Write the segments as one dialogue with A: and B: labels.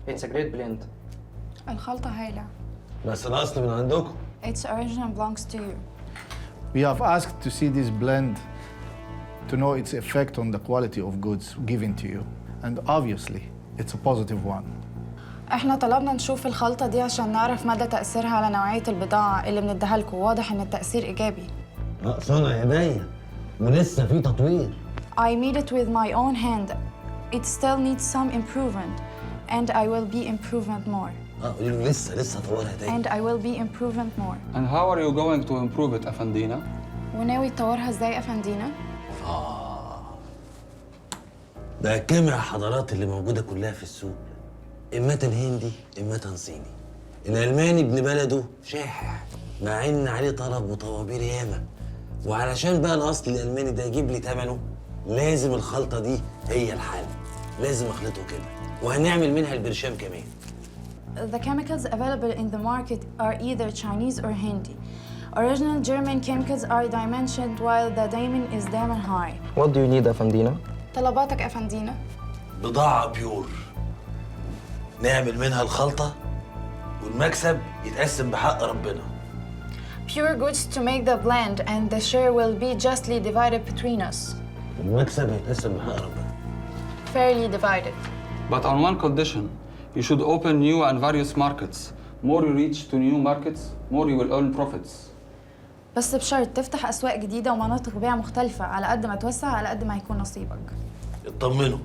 A: It's a great blend.
B: الخلطة هايلة.
C: بس الأصل من عندكم.
B: Its origin belongs to you.
D: We have asked to see this blend to know its effect on the quality of goods given to you. And obviously, it's a positive one.
B: احنا طلبنا نشوف الخلطة دي عشان نعرف مدى تأثيرها على نوعية البضاعة اللي بنديها لكم. واضح إن التأثير إيجابي.
C: صنع يديا ولسه في تطوير.
B: I made it with my own hand. It still needs some improvement. And I will be improvement more.
C: قولي له لسه طورها تاني.
B: And I will be improvement more.
E: And how are you going to improve it, أفندينا?
B: وناوي تطورها ازاي أفندينا؟
C: ده الكاميرا حضارات اللي موجودة كلها في السوق. إما هندي إما صيني. الألماني ابن بلده شاحح مع إن عليه طلب وطوابير ياما. وعلشان بقى الأصل الألماني ده يجيب لي ثمنه لازم الخلطة دي هي الحل. لازم أخلطه كده وهنعمل منها البرشام كمان.
B: The chemicals available in the market are either Chinese or Hindi. Original German chemicals are dimensioned while the diamond is diamond high.
A: What do you need, أفندينا?
B: طلباتك أفندينا.
C: بضاعة بيور نعمل منها الخلطة والمكسب يتقسم بحق ربنا.
B: Pure goods to make the blend and the share will be justly divided between us.
C: المكسب يتقسم بحق ربنا.
B: Fairly divided.
E: But on one condition, you should open new and various markets. More you reach to new markets, more you will earn profits.
B: بس بشرط تفتح أسواق جديدة ومناطق بيع مختلفة. على قد ما توسع على قد ما هيكون نصيبك.
C: اطمنوا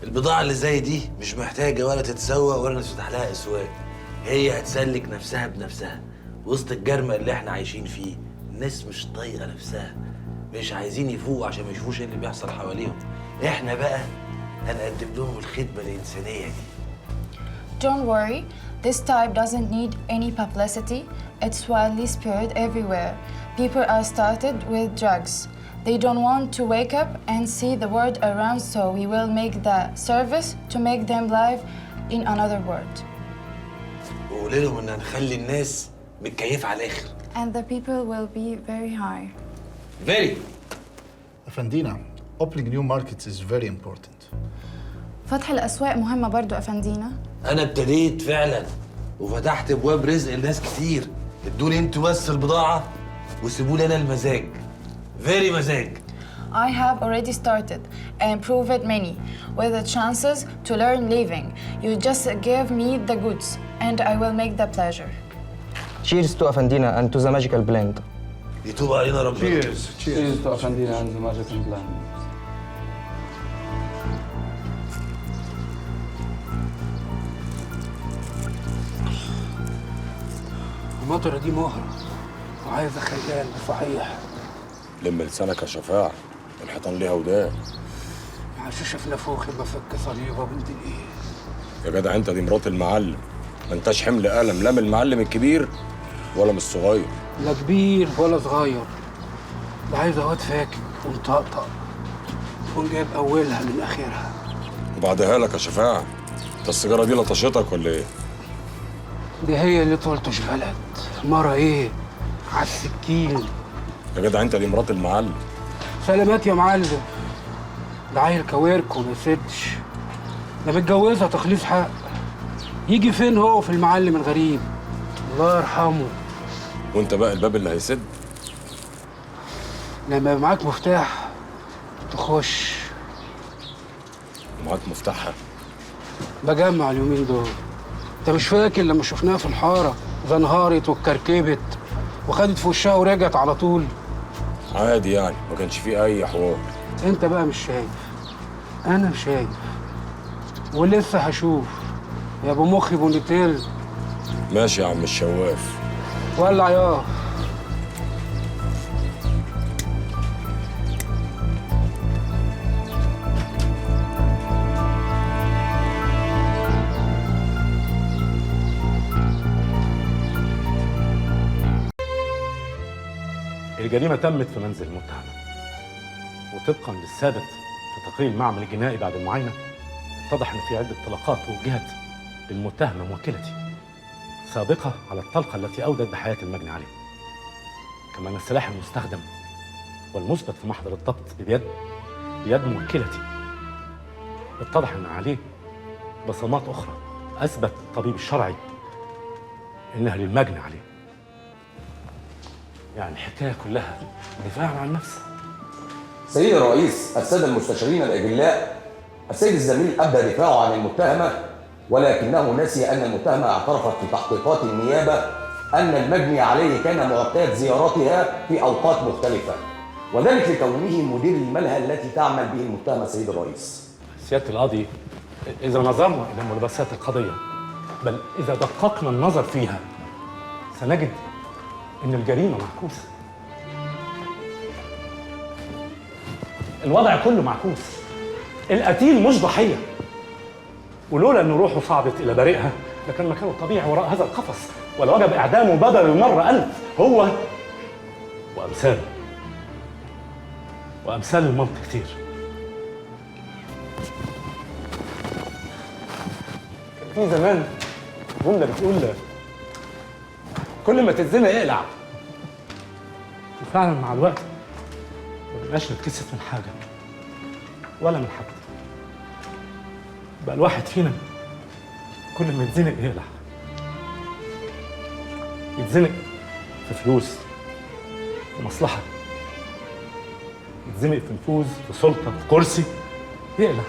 C: البضاعة اللي زي دي مش محتاجة ولا تتسوق ولا نفتح لها أسواق. هي هتسلك نفسها بنفسها وسط الجرمة اللي احنا عايشين فيه. الناس مش طايقة نفسها، مش عايزين يفوقوا عشان ما يشوفوش ايه اللي بيحصل حواليهم. احنا بقى هنقدم لهم الخدمة الإنسانية دي.
B: Don't worry, this type doesn't need any publicity. It's widely spread everywhere. People are started with drugs. They don't want to wake up and see the word around, so we will make the service to make them live in another world.
C: وقول لهم ان هنخلي الناس متكيفة على الآخر.
B: And the people will be very high.
C: Very.
D: Afandina, opening new markets is very important.
B: فتح الأسواق مهمة برضو أفندينا.
C: أنا ابتديت فعلاً وفتحت أبواب رزق لناس كتير. ادوني انتوا بس البضاعة وسيبوا لي أنا المزاج. Very مزاج.
B: I have already started and proved many with the chances to learn living. You just give me the goods and I will make the pleasure.
A: Cheers to أفندينا and to the magical blend.
C: يتوب علينا ربنا.
E: Cheers to أفندينا and the magical blend.
F: المطرة دي مهرة وعايزة خيال صحيح.
G: لم لسانك يا شفاعة، الحيطان ليها ودان.
F: معشوشة في نافوخي بفك صليبة بنت الايه.
G: يا جدع انت دي مرات المعلم، ما انتش حمل قلم لا من المعلم الكبير ولا من الصغير.
F: لا كبير ولا صغير، ده عايزة واد فاكك ومطقطق تكون جايب أولها من آخرها.
G: وبعدها لك يا شفاعة، انت السيجارة دي لطشتك ولا ايه؟
F: دي هي اللي طولتش بلد، مرة ايه؟ عالسكين.
G: يا جدع انت دي مرات المعلم.
F: سلامات يا معلم. ده عيل كوارك وما يسدش، ده متجوزها تخليص حق. يجي فين هو في المعلم الغريب؟ الله يرحمه.
G: وانت بقى الباب اللي هيسد؟
F: لما يبقى معاك مفتاح تخش.
G: ومعاك مفتاحها؟
F: بجمع اليومين دول. انت مش فاكر لما شفناها في الحاره زنهارت واتكركبت وخدت في وشها ورجعت على طول؟
G: عادي يعني، ما كانش فيه اي حوار.
F: انت بقى مش شايف، انا شايف ولسه هشوف يا ابو مخي بونيتيل.
G: ماشي يا عم الشواف.
F: ولع ياه.
H: الجريمة تمت في منزل المتهم، وطبقا للثابت في تقرير المعمل الجنائي بعد المعاينة اتضح إن في عدة طلقات وجهت للمتهمة موكلتي سابقة على الطلقة التي أودت بحياة المجني عليه. كما أن السلاح المستخدم والمثبت في محضر الضبط بيد موكلتي اتضح أن عليه بصمات أخرى أثبت الطبيب الشرعي إنها للمجني عليه. يعني الحكاية كلها دفاع عن النفس.
I: سيدي الرئيس، السادة المستشارين الأجلاء، السيد الزميل أبدى دفاعه عن المتهمة، ولكنه نسي أن المتهمة اعترفت في تحقيقات النيابة أن المجني عليه كان معتاد زيارتها في أوقات مختلفة، وذلك لكونه مدير الملهى التي تعمل به المتهمة سيد الرئيس.
H: سيادة القاضي، إذا نظرنا إلى ملابسات القضية، بل إذا دققنا النظر فيها، سنجد إن الجريمة معكوسة. الوضع كله معكوس. القتيل مش ضحية، ولولا إن روحه صعدت إلى بريئها لكان مكانه الطبيعي وراء هذا القفص، ولوجب إعدامه بدل المرة 1000 هو وأمثال المنطق كتير. في زمان جملة بتقول كل ما تتزنق اقلع. وفعلا مع الوقت ما بقناش نتكسف من حاجة ولا من حد. بقى الواحد فينا كل ما يتزنق يقلع. يتزنق في فلوس، في مصلحة، يتزنق في نفوذ، في سلطة، في كرسي، يقلع.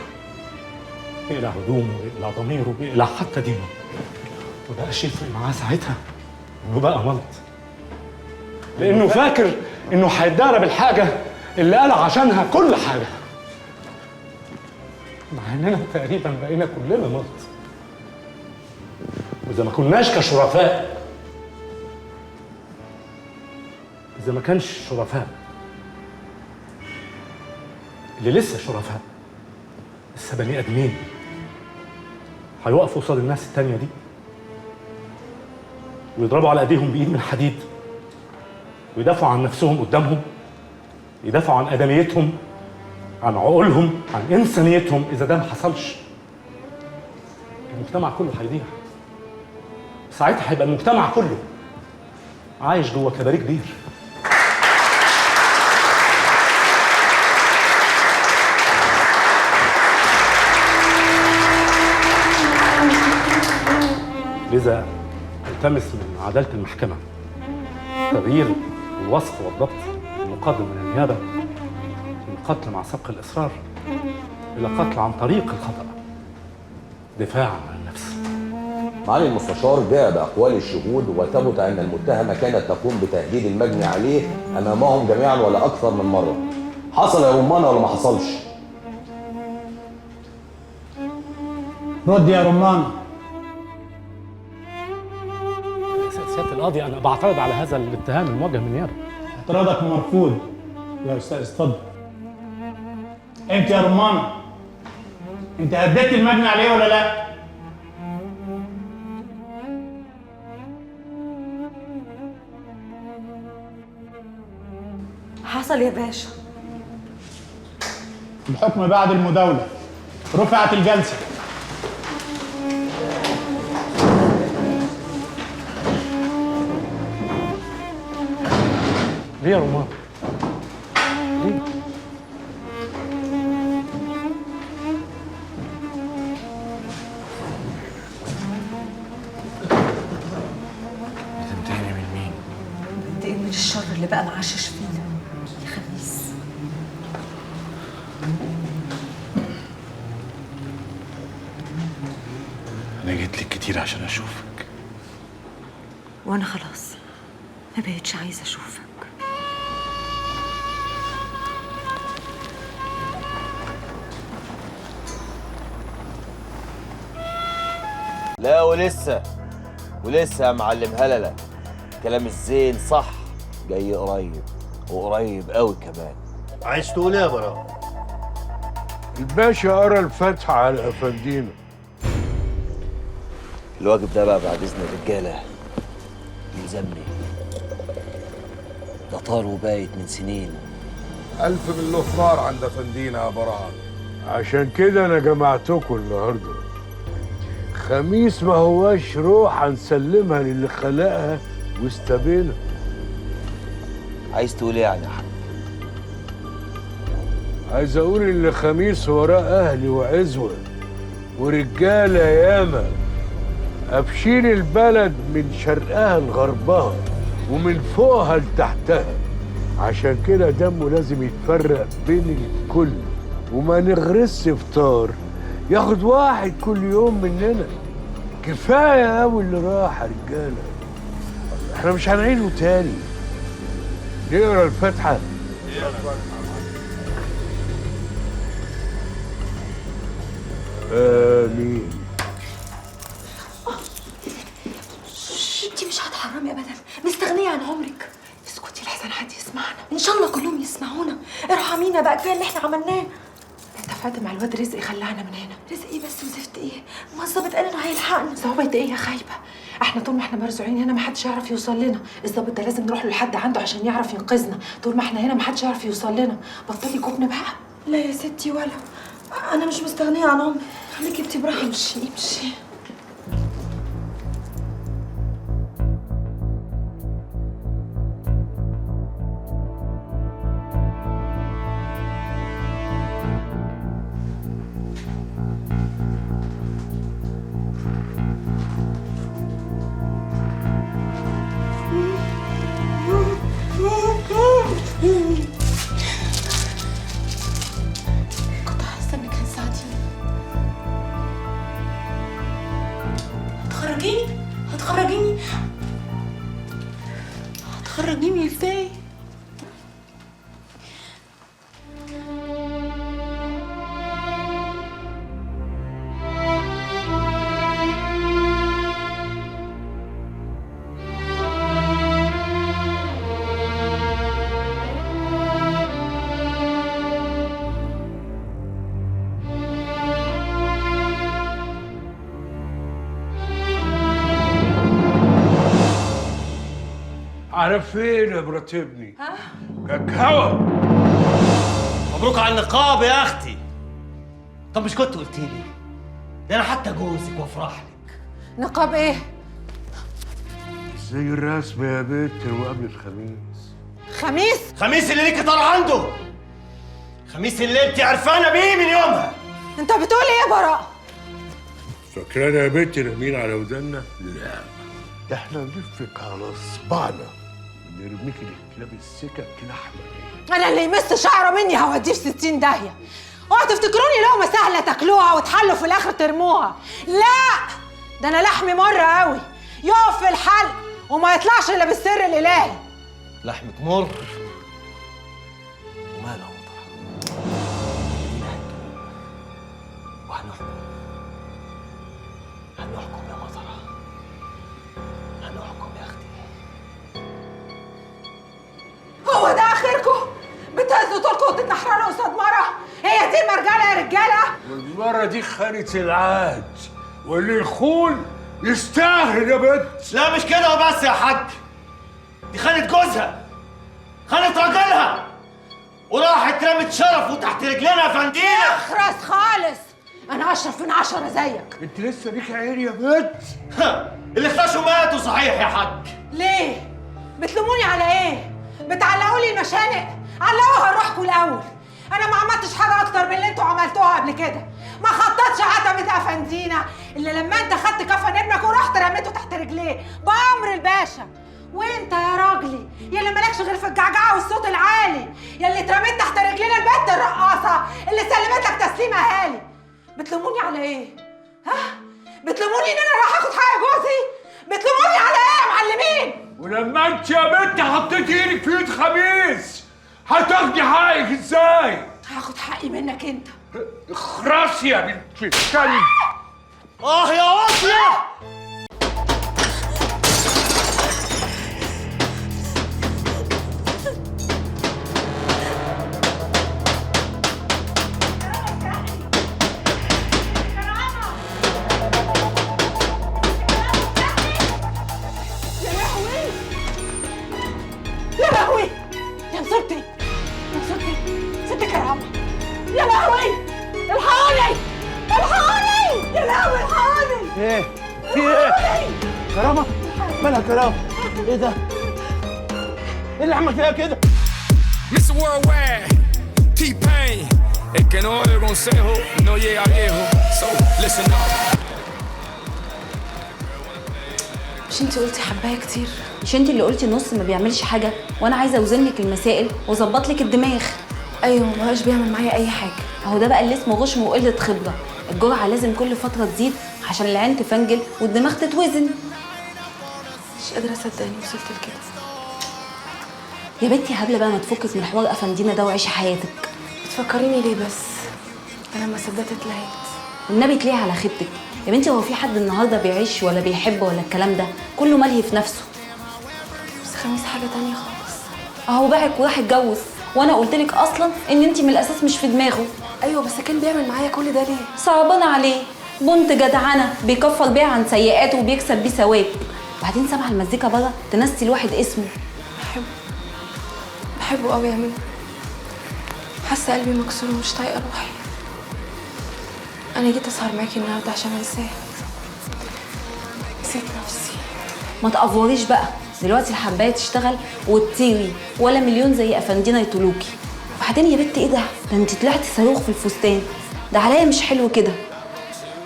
H: يقلع هدومه، يقلع ضميره، يقلع حتى دينه. مبقاش يفرق معاه ساعتها انه بقى ملط، لانه فاكر انه هيتدارى بالحاجه اللي قلع عشانها كل حاجه، مع اننا تقريبا بقينا كلنا ملط. واذا ما كناش كشرفاء، اذا ما كانش شرفاء اللي لسه شرفاء، لسه بني ادمين، هيوقفوا قصاد الناس التانيه دي ويضربوا على ايديهم بايد من حديد، ويدافعوا عن نفسهم قدامهم، يدافعوا عن ادميتهم، عن عقولهم، عن انسانيتهم. اذا ده ما حصلش المجتمع كله هيضيع. ساعتها هيبقى المجتمع كله عايش جوه كباريه كبير. لذا التمس من عدالة المحكمة تغيير الوصف والضبط المقدم من النيابة من قتل مع سبق الإصرار إلى قتل عن طريق الخطأ دفاعا عن النفس.
I: معالي المستشار جاء بأقوال الشهود وثبت أن المتهمة كانت تقوم بتهديد المجني عليه أمامهم جميعا ولا أكثر من مرة. حصل يا رمانة ولا ما حصلش؟
J: رد يا رمانة.
H: سيادة القاضي، أنا بعترض على هذا الاتهام الموجه من النيابة.
J: اعتراضك مرفوض يا أستاذ، اتفضل. أنت يا رمانة، أنت هددت المجني عليه ولا لا؟
K: حصل يا باشا.
J: الحكم بعد المداولة. رفعت الجلسة.
H: ليه يا رمان؟ ليه؟
K: بتنتقمي من مين؟ بنتقم من الشر اللي بقى معشش فينا يا خبيث.
L: أنا جيت لك كتير عشان أشوفك.
K: وأنا خلاص ما بقتش عايزة أشوفك.
M: لا ولسه يا معلم هللة، كلام الزين صح، جاي قريب وقريب قوي كمان.
N: عايز تقول ايه يا براء؟
O: الباشا قرا الفاتحة على أفندينا.
M: الواجب ده بقى بعد إذن الرجالة يلزمني، ده طار وبايت من سنين.
O: ألف بالله طار عند أفندينا يا براء. عشان كده أنا جمعتكم النهارده. خميس ما هواش روح هنسلمها للي خلقها واستبينا.
M: عايز تقول ايه يعني يا حاج؟
O: عايز اقول ان خميس وراه اهلي وعزوه ورجاله ياما قافشين البلد من شرقها لغربها ومن فوقها لتحتها. عشان كده دمه لازم يتفرق بين الكل، وما نغرس فطار ياخد واحد كل يوم مننا. كفايه قوي اللي راح يا رجاله، احنا مش هنعيده تاني. نقرا الفاتحه. امين.
K: انتي مش هتحرمي ابدا، مستغنيه عن عمرك. اسكتي لحسن حد يسمعنا، ان شاء الله كلهم يسمعونا. ارحمينا بقى، كفايه اللي احنا عملناه. اتفقت مع الواد رزق خلانا من هنا. رزق ايه بس وزفت ايه؟ ما الظابط قال انه هيلحقنا. صعوبة ايه يا خايبه؟ احنا طول ما احنا مرزوعين هنا ما حدش يعرف يوصل لنا. الظابط ده لازم نروح له لحد عنده عشان يعرف ينقذنا. طول ما احنا هنا ما حدش يعرف يوصل لنا. بطلي جبن بقى. لا يا ستي، ولا انا مش مستغنيه عن عمري. خليكي انتي براحتك. امشي امشي. كنت حاسه انك هتساعديني. هتخرجيني ازاي؟
O: على فين يا مرات ابني؟ كاكاو.
N: مبروك على النقاب يا اختي. طب مش كنت قلتي لي؟ ده انا حتى جوزك وافرح لك.
K: نقاب ايه؟
O: زي الرسم يا بنت وقبل الخميس.
N: خميس اللي ليكي طالع عنده. خميس اللي انت عرفانه بيه من يومها.
K: انت بتقول ايه يا براء؟
O: فاكرانا يا بنت نايمين على ودنا؟ لا، ده احنا نلفك على صبعنا ونرميكي لكلاب السكك لحمه.
K: انا اللي يمس شعره مني هوديه في 60 داهيه. اوعوا تفتكروني لقمه سهله تاكلوها وتحلوا في الاخر ترموها. لا، ده انا لحمي مر قوي، يقف في الحلق وما يطلعش الا بالسر الالهي.
N: لحمك مر وماله وهنحكم يا مطرة، هنحكم يا اختي.
K: هو ده اخركم؟ بتهزوا طولكم وتتنحرروا قصاد مره؟ هي دي المرجله يا رجاله؟
O: والمره دي خانت العهد، واللي يخون يستاهل يا بنت.
N: لا مش كده وبس يا حاج، دي خانت جوزها، خانت راجلها، وراحت رمت شرفه تحت رجلنا يا فندينا.
K: اخرس خالص، انا اشرف من 10 زيك.
O: انت لسه ليك عين يا بنت.
N: اللي اختشوا ماتوا صحيح يا حاج.
K: ليه؟ بتلوموني على ايه؟ بتعلقوا لي المشانق؟ علقوها لروحكم الاول. انا ما عملتش حاجه اكتر من اللي انتوا عملتوها قبل كده. ما خططش عتبة افندينا الا لما انت خدت كفن ابنك ورحت رميته تحت رجليه بامر الباشا. وانت يا راجلي يلي مالكش غير في الجعجعه والصوت العالي، يلي اترميت تحت رجلينا البنت الرقاصه اللي سلمت لك تسليم اهالي. بتلوموني على ايه؟ ها؟ بتلوموني ان انا راح اخد حق جوزي؟ بتلوموني على ايه يا معلمين؟
O: ولما انت يا بنت حطيتي ايدك في ايد خميس هتاخدي حقك ازاي؟
K: هاخد حقي منك انت.
O: اخرسي يا بنت الكلب.
N: يا واصيه.
K: يا لهوي يا نصرتي يا نصرتي ست كرامة. يا لهوي الحقوني الحقوني يا لهوي الحقوني.
N: ايه في ايه؟ كرامة مالها كرامة؟ ايه ده؟ ايه اللي عمل فيها كده؟
P: Mr. Worldwide, T-Pain, el que no oye consejo no llega viejo. So listen up.
B: مش انتي قلتي حبايه كتير؟
Q: مش انت اللي قلتي النص ما بيعملش حاجه، وانا عايزه اوزن لك المسائل واظبط لك الدماغ.
B: ايوه ما بقاش بيعمل معايا اي حاجه.
Q: اهو ده بقى اللي اسمه غشم وقله خبره. الجرعه لازم كل فتره تزيد عشان العين تفنجل والدماغ تتوزن.
B: مش قادره اصدق اني وصلت لكده.
Q: يا بنتي هبله بقى، ما تفكك من حوار افندينا ده وعيشي حياتك.
B: بتفكريني ليه بس؟ انا ما صدقت اتلهيت.
Q: والنبي تليه على خيبتك يا بنتي. هو في حد النهارده بيعيش ولا بيحب ولا الكلام ده؟ كله ملهي في نفسه.
B: بس خميس حاجه تانية خالص.
Q: اهو باعك وراح اتجوز، وانا قلت لك اصلا ان انت من الاساس مش في دماغه.
B: ايوه بس كان بيعمل معايا كل ده ليه؟
Q: صعبانه عليه، بنت جدعنه بيكفر بيها عن سيئاته وبيكسب بيه ثواب. وبعدين سامعه المزيكا بره تنسي الواحد اسمه.
B: بحبه قوي يا منى. حاسه قلبي مكسور ومش طايقه روحي. انا جيت اسهر معاكي النهارده عشان انساه. نسيت نفسي.
Q: ما تقفوريش بقى، دلوقتي الحبايه تشتغل وتطيري ولا مليون زي افندينا يطولوكي. وبعدين يا بنتي ايه ده انت طلعتي صاروخ في الفستان ده، عليا مش حلو كده.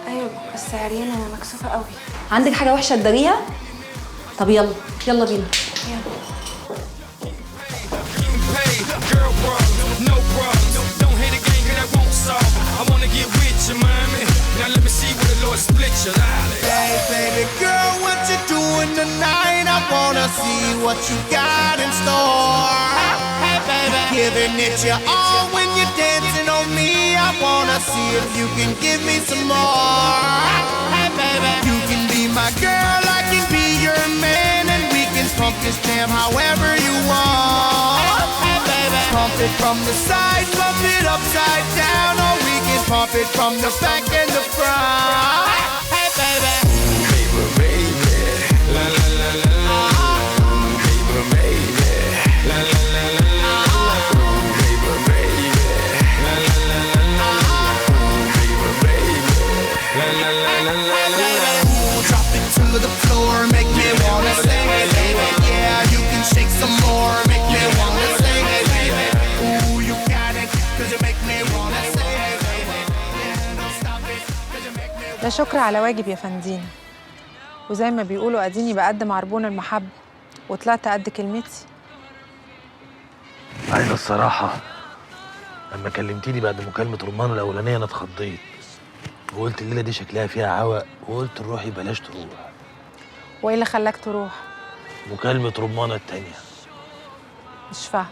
B: ايوه بس عريانه انا مكسوفه قوي.
Q: عندك حاجه وحشه تداريها؟ طب يلا يلا بينا.
P: Girl problems, no problems. Don't hate a game 'cause that won't solve it. I wanna get with you, mommy. Now let me see where the Lord split you.
R: Hey, baby girl, what you doing tonight? I wanna see what you got in store. Hey, baby, giving it your all when you're dancing on me. I wanna see if you can give me some more. Hey, baby, you can be my girl, I can be your man, and we can pump this jam however you want. Pump it from the side, pump it upside down, or we can pump it from the back and the front. Hey, baby.
P: Baby, baby. La la la la la. Baby, baby. La la la la la. Baby, baby. La la la la la. Baby, baby. La la la la la.
R: Drop it to the floor, make me wanna sing it, baby. Yeah, you can shake some more, make me wanna sing it, baby. Ooh, you got it, 'cause you make me wanna sing it, baby. Yeah, don't stop it, 'cause you make me.
K: لا شكر على واجب يا فندينا. وزي ما بيقولوا اديني بقدم عربون المحبة وطلعت قد كلمتي.
N: أيوة الصراحة لما كلمتيني بعد مكالمة رمان الأولانية أنا اتخضيت وقلت الليلة دي شكلها فيها عوق وقلت روحي بلاش تروح.
K: وايه اللي خلاك تروح؟
N: مكالمة رمانة التانية.
K: مش فاهم.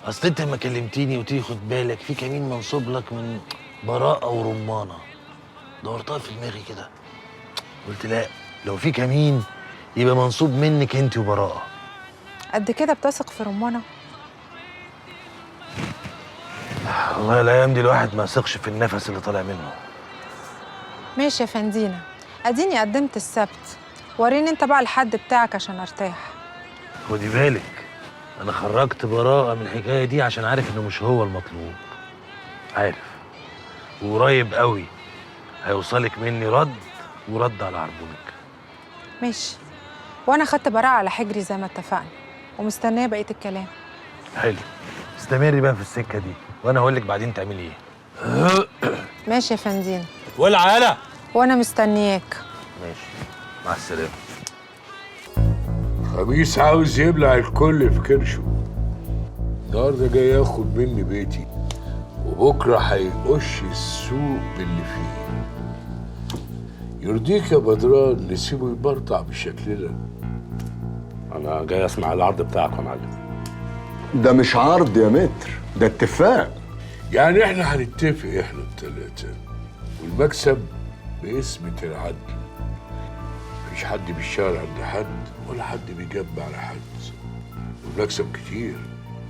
N: أصل أنت لما كلمتيني وتيجي خد بالك في كمين منصوب لك من براءة ورمانة، دورتها في دماغي كده قلت لا، لو في كمين يبقى منصوب منك أنت وبراءة.
K: قد كده بتثق في رمانة؟
N: والله الأيام دي الواحد ما يثقش في النفس اللي طالع منه.
K: ماشي يا فندينا، اديني قدمت السبت، وريني انت بقى الحد بتاعك عشان ارتاح.
N: خدي بالك أنا خرجت براءة من الحكاية دي عشان عارف إنه مش هو المطلوب. عارف وقريب قوي هيوصلك مني رد ورد على عربونك.
K: ماشي، وانا خدت براءة على حجري زي ما اتفقنا ومستنيه بقية الكلام.
N: حلو، استمري بقى في السكة دي وأنا هقول لك بعدين تعملي إيه.
K: ماشي يا فندينا.
N: ولع يالا.
K: وانا مستنياك.
N: ماشي، مع السلامة.
O: خميس عاوز يبلع الكل في كرشه. النهارده جاي ياخد مني بيتي وبكره هيقش السوق باللي فيه. يرضيك يا بدران نسيبه يبرطع بالشكل ده؟
H: انا جاي اسمع العرض بتاعك يا معلم.
S: ده مش عرض يا متر، ده اتفاق.
O: يعني احنا هنتفق احنا التلاتة والمكسب باسمة العدل. مفيش حد بيشتغل عند حد ولا حد بيجب على حد، والمكسب كتير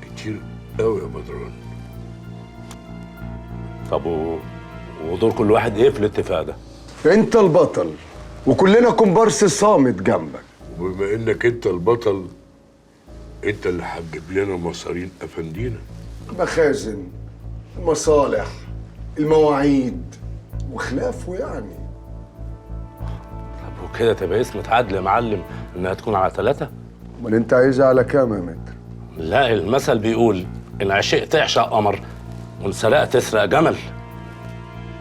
O: كتير قوي يا بدران.
H: طب ودور كل واحد ايه في الاتفاق ده؟
S: انت البطل وكلنا كومبارس صامت جنبك.
O: وبما انك انت البطل انت اللي هتجيب لنا مصارين افندينا.
S: مخازن، المصالح، المواعيد وخلافه يعني.
H: طب وكده تبقى اسمة عدل يا معلم انها تكون على 3؟
S: امال انت عايزها على كام يا متر؟
H: لا المثل بيقول ان عشقت تعشق قمر وان سرقت تسرق جمل.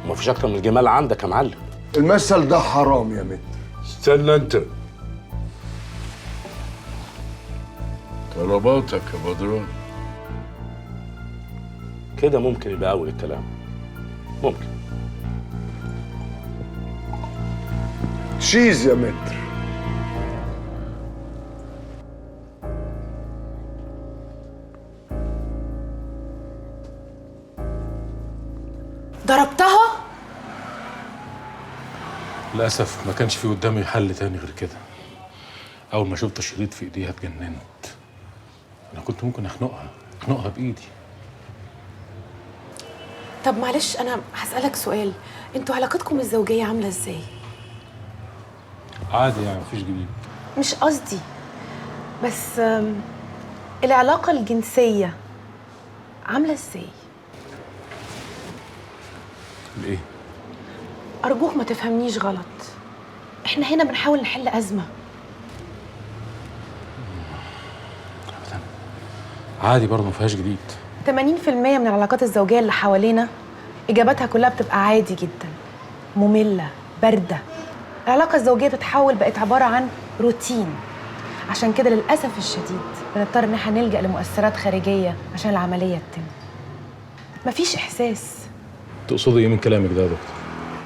H: ومفيش اكتر من الجمال عندك يا معلم.
S: المثل ده حرام يا متر.
O: استنى انت، طلباتك يا بدران.
H: كده ممكن يبقى اول الكلام. ممكن.
S: شيز يا متر.
K: ضربتها؟
H: للاسف ما كانش في قدامي حل تاني غير كده. اول ما شفت الشريط في ايديها اتجننت. انا كنت ممكن اخنقها بايدي.
K: طب معلش انا هسألك سؤال، انتوا علاقتكم الزوجية عاملة ازاي؟
H: عادي يعني مفيش جديد.
K: مش قصدي، بس العلاقة الجنسية عاملة ازاي؟
H: ليه؟
K: أرجوك ما تفهمنيش غلط، احنا هنا بنحاول نحل أزمة.
H: عادي برضه مفيهاش جديد.
K: 80% من العلاقات الزوجية اللي حوالينا إجاباتها كلها بتبقى عادي جدا، مملة، باردة. العلاقة الزوجية بتتحول بقت عبارة عن روتين. عشان كده للأسف الشديد بنضطر إن احنا نلجأ لمؤثرات خارجية عشان العملية تتم. مفيش إحساس.
H: تقصدي ايه من كلامك ده يا دكتور؟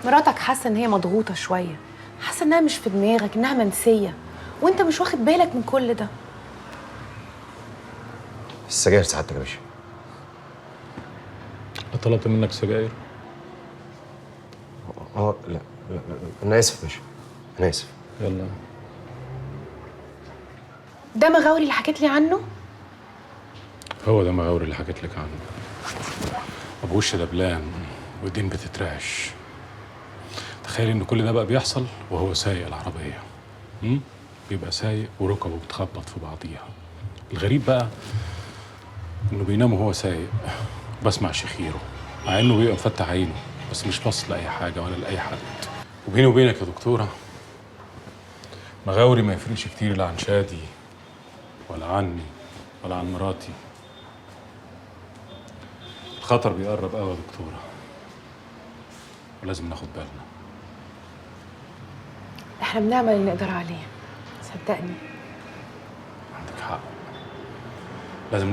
K: مراتك حاسة إن هي مضغوطة شوية، حاسة إنها مش في دماغك، إنها منسية، وإنت مش واخد بالك من كل ده.
M: السجاير سعادتك يا باشا.
H: طلبت منك سجاير؟
M: لا انا اسف يا باشا، انا اسف.
H: يلا.
K: ده مغاوري اللي حكيت لي عنه؟
H: هو ده مغاوري اللي حكيت لك عنه. ابو وش دبلان وايدين بتترعش. تخيل ان كل ده بقى بيحصل وهو سايق العربيه. بيبقى سايق وركبه بتخبط في بعضيها. الغريب بقى انه بينام وهو سايق، بسمع شخيره، مع انه بيبقى مفتح عينه بس مش باص لاي حاجه ولا لاي حد. وبيني وبينك يا دكتوره، مغاوري ما يفرقش كتير لا عن شادي ولا عني ولا عن مراتي. الخطر بيقرب قوي يا دكتوره، ولازم ناخد بالنا.
K: احنا بنعمل اللي نقدر عليه، صدقني.
H: عندك حق، لازم